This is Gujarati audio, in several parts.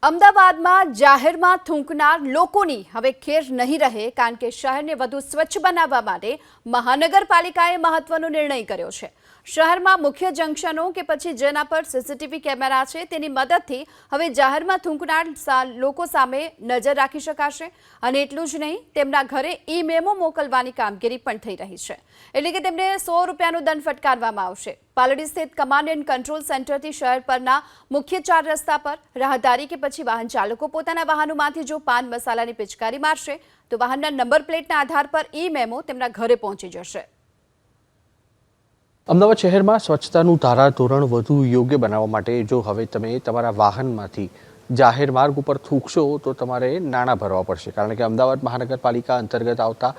અમદાવાદમાં જાહેરમાં થૂંકનાર લોકોની હવે ખેર નહીં રહે, કારણ કે શહેરને વધુ સ્વચ્છ બનાવવા માટે મહાનગરપાલિકાએ મહત્વનો નિર્ણય કર્યો છે। શહેરમાં મુખ્ય જંકશનો કે પછી જેના પર સીસીટીવી કેમેરા છે તેની મદદથી હવે જાહેરમાં થૂંકનાર લોકો સામે નજર રાખી શકાશે। અને એટલું જ નહીં, તેમના ઘરે ઈ-મેમો મોકલવાની કામગીરી પણ થઈ રહી છે, એટલે કે તેમને 100 રૂપિયાનો દંડ ફટકારવામાં આવશે। પાલડી સ્થિત કમાન્ડ એન્ડ કંટ્રોલ સેન્ટરથી શહેર પરના મુખ્ય 4 રસ્તા પર રાહદારી કે પછી વાહન ચાલકો પોતાના વાહનોમાંથી જો પાન મસાલાની પિચકારી મારશે તો વાહનના નંબર પ્લેટના આધાર પર ઈ-મેમો તેમના ઘરે પહોંચી જશે। અમદાવાદ શહેરમાં સ્વચ્છતાનું ધારાધોરણ વધુ યોગ્ય બનાવવા માટે જો હવે તમે તમારા વાહનમાંથી જાહેર માર્ગ ઉપર થૂંકશો તો તમારે નાણાં ભરવા પડશે, કારણ કે અમદાવાદ મહાનગરપાલિકા અંતર્ગત આવતા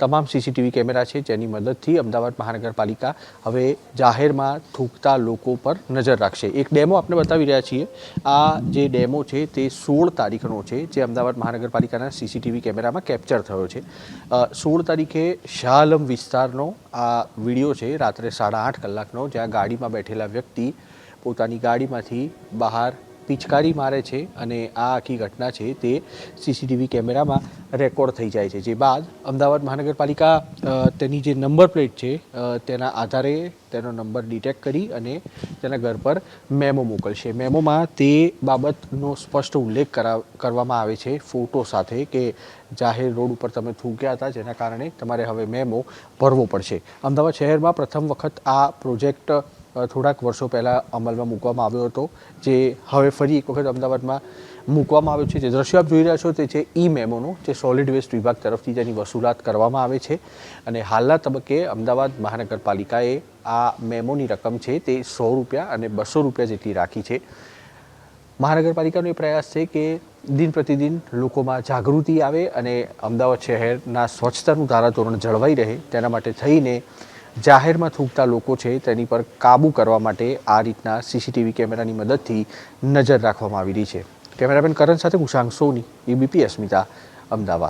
તમામ સીસીટીવી કેમેરા છે, જેની મદદથી અમદાવાદ મહાનગરપાલિકા હવે જાહેરમાં થૂંકતા લોકો પર નજર રાખશે। એક ડેમો આપણે બતાવી રહ્યા છીએ। આ જે ડેમો છે તે 16 તારીખનો છે, જે અમદાવાદ મહાનગરપાલિકાના સીસીટીવી કેમેરામાં કેપ્ચર થયો છે। 16 તારીખે શાહ આલમ વિસ્તારનો આ વિડીયો છે, રાત્રે 8:30 કલાકનો, જ્યાં ગાડીમાં બેઠેલા વ્યક્તિ પોતાની ગાડીમાંથી બહાર પિચકારી મારે છે અને આ આખી ઘટના છે તે સીસીટીવી કેમેરામાં રેકોર્ડ થઈ જાય છે। જે બાદ અમદાવાદ મહાનગરપાલિકા તેની જે નંબર પ્લેટ છે તેના આધારે તેનો નંબર ડિટેક્ટ કરી અને તેના ઘર પર મેમો મોકલશે। મેમોમાં તે બાબતનો સ્પષ્ટ ઉલ્લેખ કરવામાં આવે છે ફોટો સાથે, કે જાહેર રોડ ઉપર તમે થૂંક્યા હતા, જેના કારણે તમારે હવે મેમો ભરવો પડશે। અમદાવાદ શહેરમાં પ્રથમ વખત આ પ્રોજેક્ટ થોડાક વર્ષો પહેલાં અમલમાં મૂકવામાં આવ્યો હતો, જે હવે ફરી એક વખત અમદાવાદમાં મૂકવામાં આવ્યો છે। જે દ્રશ્યો આપ જોઈ રહ્યા છો તે છે ઈ-મેમોનો, જે સોલિડ વેસ્ટ વિભાગ તરફથી જેની વસૂલાત કરવામાં આવે છે। અને હાલના તબક્કે અમદાવાદ મહાનગરપાલિકાએ આ મેમોની રકમ છે તે 100 રૂપિયા અને 200 રૂપિયા જેટલી રાખી છે। મહાનગરપાલિકાનો એ પ્રયાસ છે કે દિન પ્રતિદિન લોકોમાં જાગૃતિ આવે અને અમદાવાદ શહેરના સ્વચ્છતાનું ધારાધોરણ જળવાઈ રહે, તેના માટે થઈને જાહેરમાં થૂંકતા લોકો છે તેની પર કાબૂ કરવા માટે આ રીતના સીસીટીવી કેમેરાની મદદથી નજર રાખવામાં આવી રહી છે। કેમેરામેન કરણ સાથે કુશાંક સોની, એબીપી અસ્મિતા, અમદાવાદ।